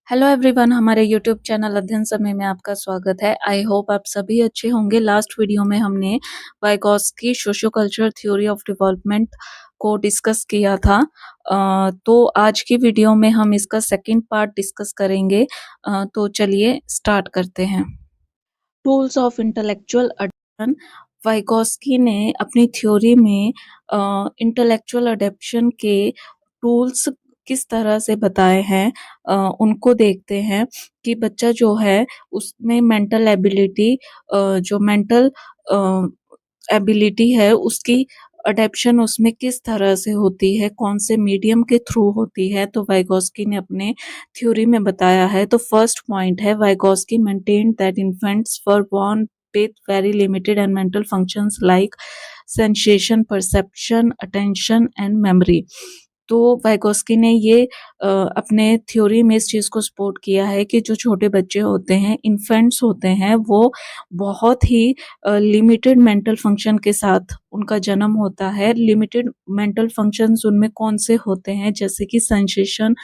Hello everyone, हमारे YouTube channel अध्ययन समय में आपका स्वागत है। आई होप आप सभी अच्छे होंगे। लास्ट वीडियो में हमने Vygotsky socio cultural theory of development को डिस्कस किया था। तो आज की वीडियो में हम इसका सेकंड पार्ट डिस्कस करेंगे। तो चलिए स्टार्ट करते हैं। Tools of intellectual adaptation. Vygotsky ने अपनी थ्योरी में इंटेलेक्चुअल अडेप्शन के टूल्स किस तरह से बताए हैं, उनको देखते हैं कि बच्चा जो है उसमें मेंटल एबिलिटी, जो मेंटल एबिलिटी है उसकी अडेप्शन उसमें किस तरह से होती है, कौन से मीडियम के थ्रू होती है। तो वाइगोत्स्की ने अपने थ्योरी में बताया है। तो फर्स्ट पॉइंट है, Vygotsky maintained that infants were born with very limited and mental functions like sensation, perception, attention and memory। तो वाइगोत्स्की ने ये अपने थ्योरी में इस चीज़ को सपोर्ट किया है कि जो छोटे बच्चे होते हैं, इन्फेंट्स होते हैं, वो बहुत ही लिमिटेड मेंटल फंक्शन के साथ उनका जन्म होता है। लिमिटेड मेंटल फंक्शंस उनमें कौन से होते हैं, जैसे कि sensation,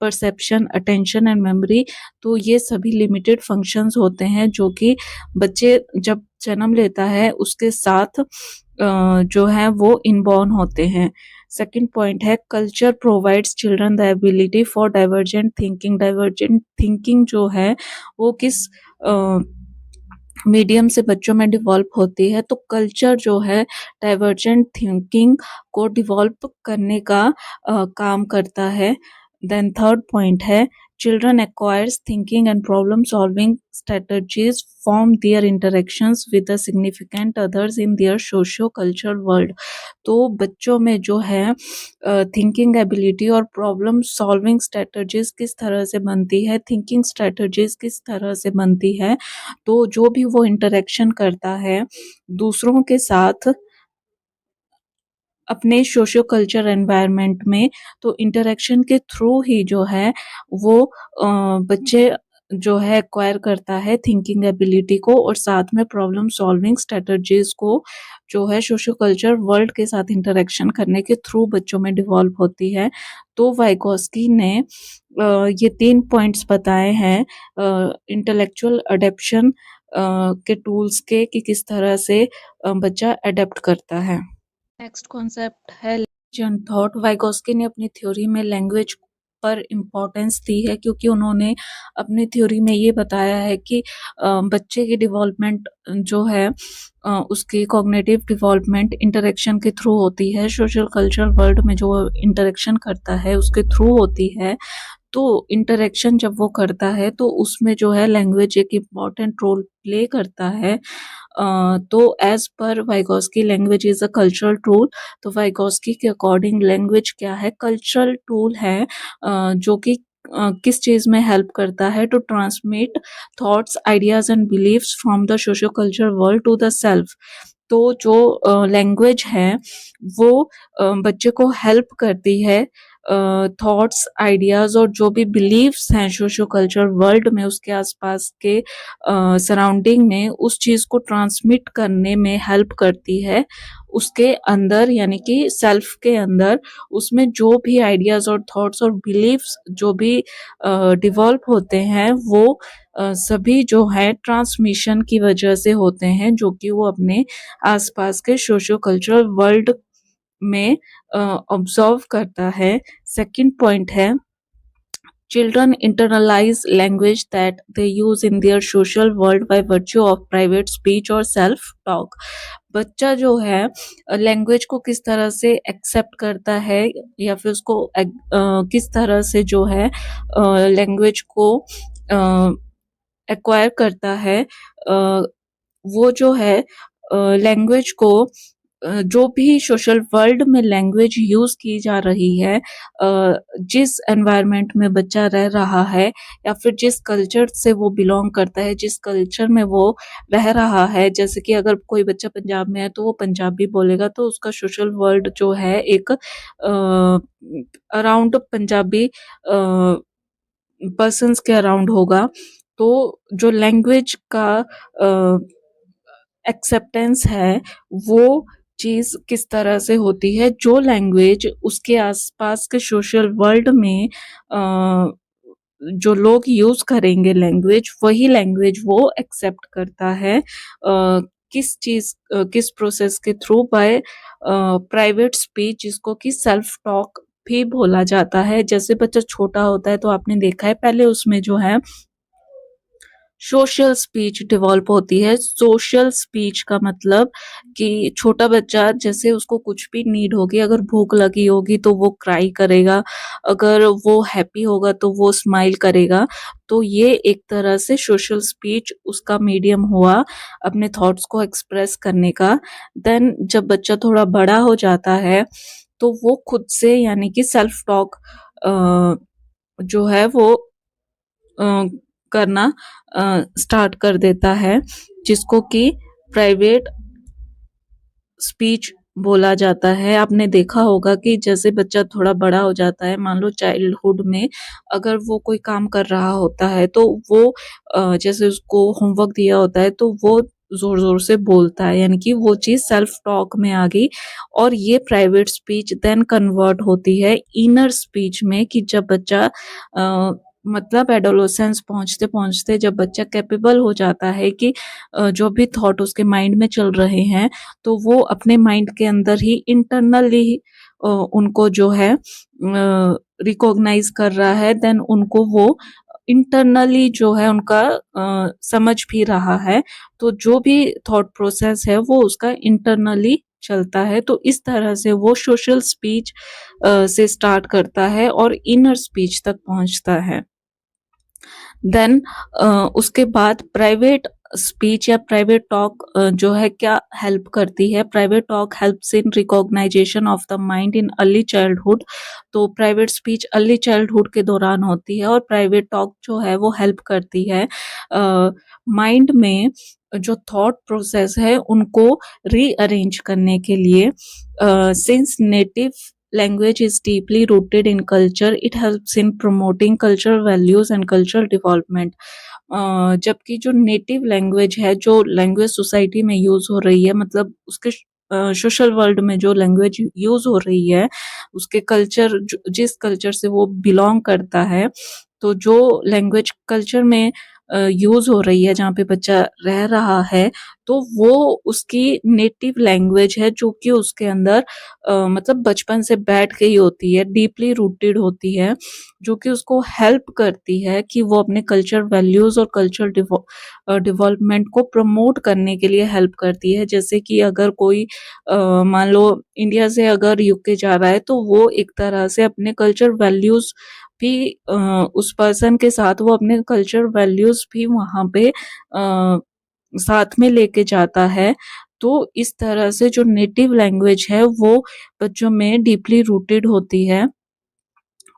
perception, attention and memory. तो ये सभी लिमिटेड फंक्शंस होते हैं जो कि बच्चे जब जन्म लेता है उसके साथ जो है वो इनबॉर्न होते हैं। सेकंड पॉइंट है, culture provides children the ability for divergent thinking. Divergent thinking जो है वो किस मीडियम से बच्चों में डिवेल्प होती है। तो कल्चर जो है डाइवर्जेंट थिंकिंग को डिवेल्प करने का काम करता है। देन थर्ड पॉइंट है, children acquires thinking and problem solving strategies from their interactions with the significant others in their socio cultural world. तो बच्चों में जो है थिंकिंग एबिलिटी और प्रॉब्लम सॉल्विंग स्ट्रेटजीज किस तरह से बनती है, थिंकिंग स्ट्रेटजीज किस तरह से बनती है, तो जो भी वो इंटरेक्शन करता है दूसरों के साथ अपने सोशियो कल्चर एनवायरनमेंट में, तो इंटरेक्शन के थ्रू ही जो है वो बच्चे जो है एक्वायर करता है थिंकिंग एबिलिटी को, और साथ में प्रॉब्लम सॉल्विंग स्ट्रेटजीज को जो है सोशियो कल्चर वर्ल्ड के साथ इंटरेक्शन करने के थ्रू बच्चों में डिवेल्प होती है। तो वाइगोत्स्की ने ये 3 पॉइंट्स बताए हैं इंटेलेक्चुअल अडेप्शन के टूल्स के, कि किस तरह से बच्चा अडेप्ट करता है। नेक्स्ट कॉन्सेप्ट है लैंग्वेज एंड थॉट। वाइगोत्स्की ने अपनी थ्योरी में लैंग्वेज पर इम्पोर्टेंस दी है, क्योंकि उन्होंने अपनी थ्योरी में ये बताया है कि बच्चे की डेवलपमेंट जो है उसकी कॉग्निटिव डेवलपमेंट इंटरेक्शन के थ्रू होती है, सोशल कल्चरल वर्ल्ड में जो इंटरेक्शन करता है उसके थ्रू होती है। तो इंटरेक्शन जब वो करता है तो उसमें जो है लैंग्वेज एक इम्पॉर्टेंट रोल प्ले करता है। तो as per Vygotsky language is a cultural tool. तो वाइगोत्स्की के अकॉर्डिंग लैंग्वेज क्या है, कल्चरल टूल है, जो कि किस चीज़ में हेल्प करता है, to transmit thoughts, ideas and beliefs from the socio cultural world to the self. तो जो लैंग्वेज है वो बच्चे को हेल्प करती है थॉट्स, आइडियाज और जो भी बिलीव्स हैं सोशो कल्चरल वर्ल्ड में, उसके आसपास के सराउंडिंग में, उस चीज़ को ट्रांसमिट करने में हेल्प करती है उसके अंदर, यानी कि सेल्फ के अंदर। उसमें जो भी आइडियाज और थॉट्स और बिलीव्स जो भी डिवॉल्व होते हैं वो सभी जो है ट्रांसमिशन की वजह से होते हैं, जो कि वो अपने आसपास के सोशो कल्चरल वर्ल्ड में ऑब्जर्व करता है। सेकंड पॉइंट है, children internalize language that they use in their social world by virtue of private speech or self talk। बच्चा जो है लैंग्वेज को किस तरह से एक्सेप्ट करता है, या फिर उसको किस तरह से जो है लैंग्वेज को एक्वायर करता है, वो जो है लैंग्वेज को जो भी सोशल वर्ल्ड में लैंग्वेज यूज़ की जा रही है, जिस एनवायरनमेंट में बच्चा रह रहा है, या फिर जिस कल्चर से वो बिलोंग करता है, जिस कल्चर में वो रह रहा है, जैसे कि अगर कोई बच्चा पंजाब में है तो वो पंजाबी बोलेगा, तो उसका सोशल वर्ल्ड जो है एक अराउंड पंजाबी पर्सन्स के अराउंड होगा। तो जो लैंग्वेज का एक्सेप्टेंस है वो चीज़ किस तरह से होती है, जो लैंग्वेज उसके आसपास के सोशल वर्ल्ड में जो लोग यूज़ करेंगे लैंग्वेज, वही लैंग्वेज वो एक्सेप्ट करता है। किस प्रोसेस के थ्रू? बाय प्राइवेट स्पीच, जिसको कि सेल्फ टॉक भी बोला जाता है। जैसे बच्चा छोटा होता है तो आपने देखा है पहले उसमें जो है सोशल स्पीच डेवलप होती है। सोशल स्पीच का मतलब कि छोटा बच्चा जैसे उसको कुछ भी नीड होगी, अगर भूख लगी होगी तो वो क्राई करेगा, अगर वो हैप्पी होगा तो वो स्माइल करेगा। तो ये एक तरह से सोशल स्पीच उसका मीडियम हुआ अपने थॉट्स को एक्सप्रेस करने का। देन जब बच्चा थोड़ा बड़ा हो जाता है तो वो खुद से यानी कि सेल्फ टॉक जो है वो अ, करना स्टार्ट कर देता है, जिसको कि प्राइवेट स्पीच बोला जाता है। आपने देखा होगा कि जैसे बच्चा थोड़ा बड़ा हो जाता है, मान लो चाइल्डहुड में अगर वो कोई काम कर रहा होता है तो वो जैसे उसको होमवर्क दिया होता है तो वो ज़ोर-ज़ोर से बोलता है, यानी कि वो चीज़ सेल्फ टॉक में आ गई। और ये प्राइवेट स्पीच देन कन्वर्ट होती है इनर स्पीच में, कि जब बच्चा मतलब एडोलेसेंस पहुँचते-पहुँचते जब बच्चा कैपेबल हो जाता है कि जो भी थॉट उसके माइंड में चल रहे हैं, तो वो अपने माइंड के अंदर ही इंटरनली उनको जो है रिकॉग्नाइज कर रहा है। देन उनको वो इंटरनली जो है उनका समझ भी रहा है। तो जो भी थॉट प्रोसेस है वो उसका इंटरनली चलता है। तो इस तरह से वो सोशल स्पीच से स्टार्ट करता है और इनर स्पीच तक पहुंचता है। देन उसके बाद प्राइवेट स्पीच या प्राइवेट टॉक जो है क्या हेल्प करती है? Private talk helps in recognization of the mind in early childhood. तो प्राइवेट स्पीच अर्ली चाइल्डहुड के दौरान होती है और प्राइवेट टॉक जो है वो हेल्प करती है माइंड में जो थॉट प्रोसेस है उनको रीअरेंज करने के लिए। Since native language is deeply rooted in culture, it helps in promoting cultural values and cultural development। जबकि जो नेटिव लैंग्वेज है, जो लैंग्वेज सोसाइटी में यूज हो रही है, मतलब उसके सोशल वर्ल्ड में जो लैंग्वेज यूज हो रही है, उसके कल्चर जिस कल्चर से वो बिलोंग करता है, तो जो लैंग्वेज कल्चर में यूज हो रही है, जहाँ पे बच्चा रह रहा है, तो वो उसकी नेटिव लैंग्वेज है, जो कि उसके अंदर मतलब बचपन से बैठ गई होती है, डीपली रूटेड होती है, जो कि उसको हेल्प करती है कि वो अपने कल्चर वैल्यूज और कल्चर डेवलपमेंट को प्रमोट करने के लिए हेल्प करती है। जैसे कि अगर कोई मान लो इंडिया से अगर यूके जा रहा है, तो वो एक तरह से अपने कल्चर वैल्यूज भी उस पर्सन के साथ वो अपने कल्चर वैल्यूज भी वहाँ पे साथ में लेके जाता है। तो इस तरह से जो नेटिव लैंग्वेज है वो बच्चों में डीपली रूटेड होती है,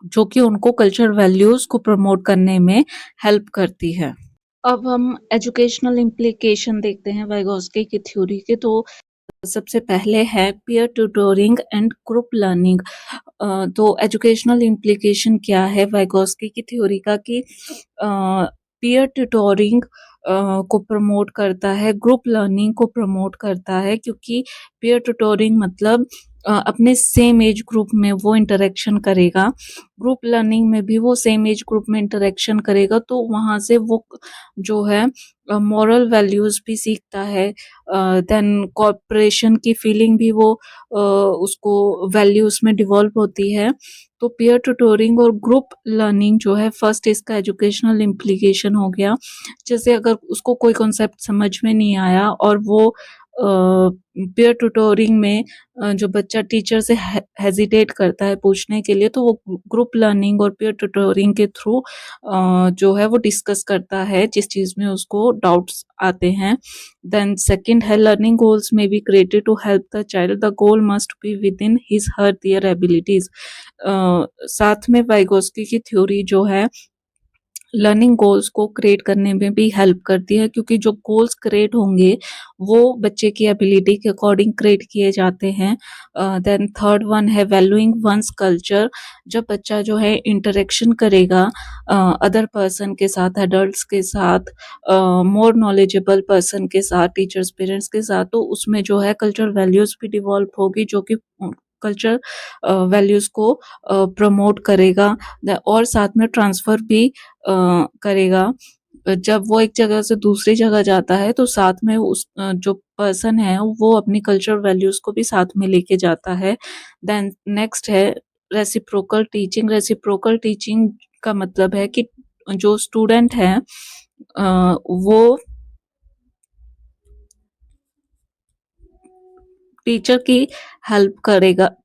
जो कि उनको कल्चर वैल्यूज को प्रमोट करने में हेल्प करती है। अब हम एजुकेशनल इम्प्लीकेशन देखते हैं वाइगोस्की की थ्योरी के। तो सबसे पहले है peer tutoring and group learning. तो एजुकेशनल इम्प्लीकेशन क्या है वाइगोस्की की थ्योरी का? कि पीयर ट्यूटोरिंग को प्रमोट करता है, ग्रुप लर्निंग को प्रमोट करता है, क्योंकि पीयर ट्यूटोरिंग मतलब अपने सेम एज ग्रुप में वो इंटरेक्शन करेगा, ग्रुप लर्निंग में भी वो सेम एज ग्रुप में इंटरेक्शन करेगा, तो वहाँ से वो जो है मॉरल वैल्यूज भी सीखता है। देन कॉर्पोरेशन की फीलिंग भी वो उसको वैल्यूज में डिवॉल्व होती है। तो पीयर ट्यूटोरिंग और ग्रुप लर्निंग जो है, फर्स्ट इसका एजुकेशनल इम्प्लीकेशन हो गया। जैसे अगर उसको कोई कॉन्सेप्ट समझ में नहीं आया और वो पीयर ट्यूटोरिंग में जो बच्चा टीचर से हेजिटेट करता है पूछने के लिए, तो वो ग्रुप लर्निंग और पीयर ट्यूटोरिंग के थ्रू जो है वो डिस्कस करता है जिस चीज में उसको डाउट्स आते हैं। देन सेकंड है लर्निंग गोल्स में be created to help the child, the goal must be within his her their abilities. साथ में वाइगोस्की की थ्योरी जो है लर्निंग गोल्स को क्रिएट करने में भी हेल्प करती है, क्योंकि जो गोल्स क्रिएट होंगे वो बच्चे की एबिलिटी के अकॉर्डिंग क्रिएट किए जाते हैं। देन थर्ड वन है वैल्यूइंग वंस कल्चर। जब बच्चा जो है इंटरेक्शन करेगा अदर पर्सन के साथ, एडल्ट्स के साथ, मोर नॉलेजेबल पर्सन के साथ, टीचर्स पेरेंट्स के साथ, तो उसमें जो है कल्चर वैल्यूज भी डिवॉल्व होगी, जो कि कल्चर वैल्यूज़ को प्रमोट करेगा और साथ में ट्रांसफ़र भी करेगा। जब वो एक जगह से दूसरी जगह जाता है तो साथ में जो पर्सन है वो अपनी कल्चरल वैल्यूज़ को भी साथ में लेके जाता है। देन नेक्स्ट है रेसिप्रोकल टीचिंग। रेसिप्रोकल टीचिंग का मतलब है कि जो स्टूडेंट है वो टीचर की हेल्प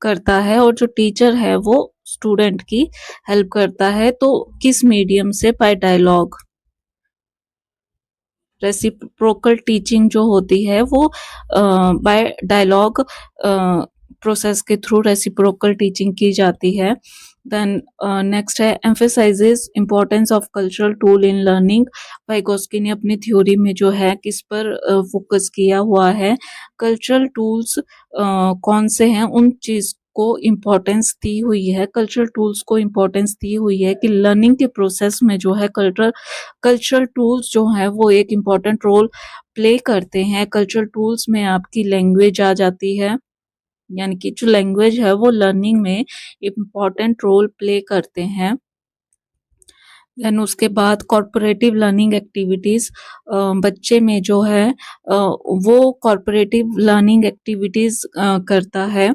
करता है और जो टीचर है वो स्टूडेंट की हेल्प करता है। तो किस मीडियम से? Bye dialogue. रेसिप्रोकल टीचिंग जो होती है वो बाय डायलॉग प्रोसेस के थ्रू रेसिप्रोकल टीचिंग की जाती है। देन नेक्स्ट है emphasises importance of cultural tool in learning. Vygotsky ने अपनी थ्योरी में जो है किस पर फोकस किया हुआ है? कल्चरल टूल्स कौन से हैं उन चीज को इम्पोर्टेंस दी हुई है, कल्चरल टूल्स को इम्पोर्टेंस दी हुई है कि लर्निंग के प्रोसेस में जो है कल्चरल टूल्स जो है वो एक इम्पॉर्टेंट रोल प्ले करते हैं। कल्चरल टूल्स में आपकी लैंग्वेज आ जाती है, यानी कि जो लैंग्वेज है वो लर्निंग में इम्पॉर्टेंट रोल प्ले करते हैं। देन उसके बाद कॉर्पोरेटिव लर्निंग एक्टिविटीज, बच्चे में जो है वो कॉर्पोरेटिव लर्निंग एक्टिविटीज करता है।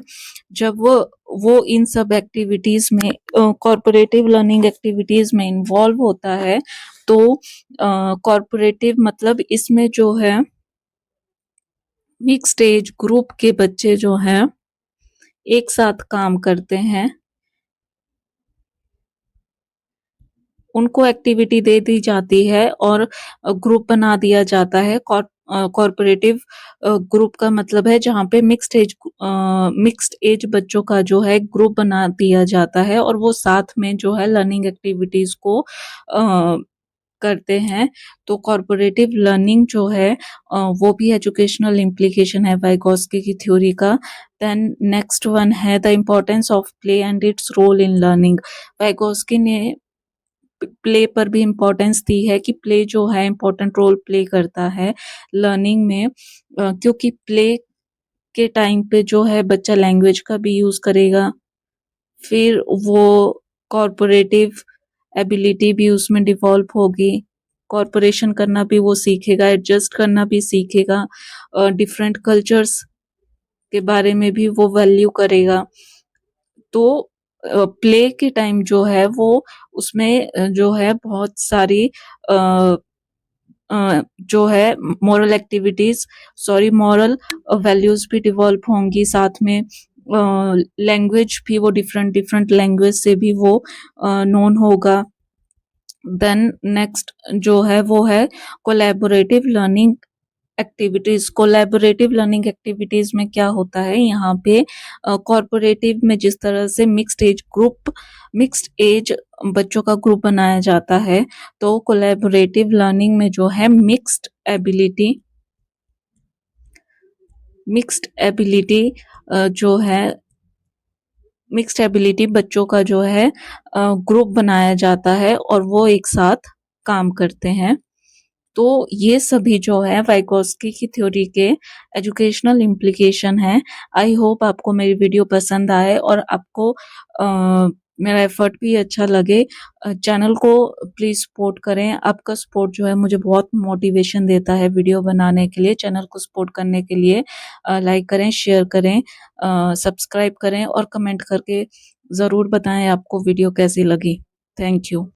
जब वो इन सब एक्टिविटीज में कॉर्पोरेटिव लर्निंग एक्टिविटीज में इन्वॉल्व होता है तो कॉर्पोरेटिव मतलब इसमें जो है मिक्स्ड एज ग्रुप के बच्चे जो हैं एक साथ काम करते हैं, उनको एक्टिविटी दे दी जाती है और ग्रुप बना दिया जाता है। कॉर्पोरेटिव ग्रुप का मतलब है जहाँ पे मिक्स्ड एज बच्चों का जो है ग्रुप बना दिया जाता है और वो साथ में जो है लर्निंग एक्टिविटीज को करते हैं। तो कॉर्पोरेटिव लर्निंग जो है वो भी एजुकेशनल इम्प्लीकेशन है वाइगोस्की की थ्योरी का। देन नेक्स्ट वन है the importance of play and its role in learning. Vygotsky ने प्ले पर भी इम्पोर्टेंस दी है कि प्ले जो है इम्पोर्टेंट रोल प्ले करता है लर्निंग में, क्योंकि प्ले के टाइम पे जो है बच्चा लैंग्वेज का भी यूज करेगा, फिर वो कॉर्पोरेटिव एबिलिटी भी उसमें डिवॉल्व होगी, कॉर्पोरेशन करना भी वो सीखेगा, एडजस्ट करना भी सीखेगा, डिफरेंट कल्चर्स के बारे में भी वो वैल्यू करेगा। तो प्ले के टाइम जो है वो उसमें जो है बहुत सारी जो है मॉरल वैल्यूज भी डिवॉल्व होंगी, साथ में लैंग्वेज भी वो डिफरेंट डिफरेंट लैंग्वेज से भी वो नोन होगा। देन नेक्स्ट जो है वो है collaborative learning activities. Collaborative learning activities में क्या होता है, यहाँ पे कॉर्पोरेटिव में जिस तरह से मिक्स्ड एज बच्चों का ग्रुप बनाया जाता है, तो कोलैबोरेटिव लर्निंग में जो है मिक्स्ड एबिलिटी बच्चों का जो है ग्रुप बनाया जाता है और वो एक साथ काम करते हैं। तो ये सभी जो है वाइगोस्की की थ्योरी के एजुकेशनल इम्प्लीकेशन है। आई होप आपको मेरी वीडियो पसंद आए और आपको मेरा एफर्ट भी अच्छा लगे। चैनल को प्लीज सपोर्ट करें, आपका सपोर्ट जो है मुझे बहुत मोटिवेशन देता है वीडियो बनाने के लिए। चैनल को सपोर्ट करने के लिए लाइक करें, शेयर करें, सब्सक्राइब करें और कमेंट करके ज़रूर बताएं आपको वीडियो कैसी लगी। Thank you.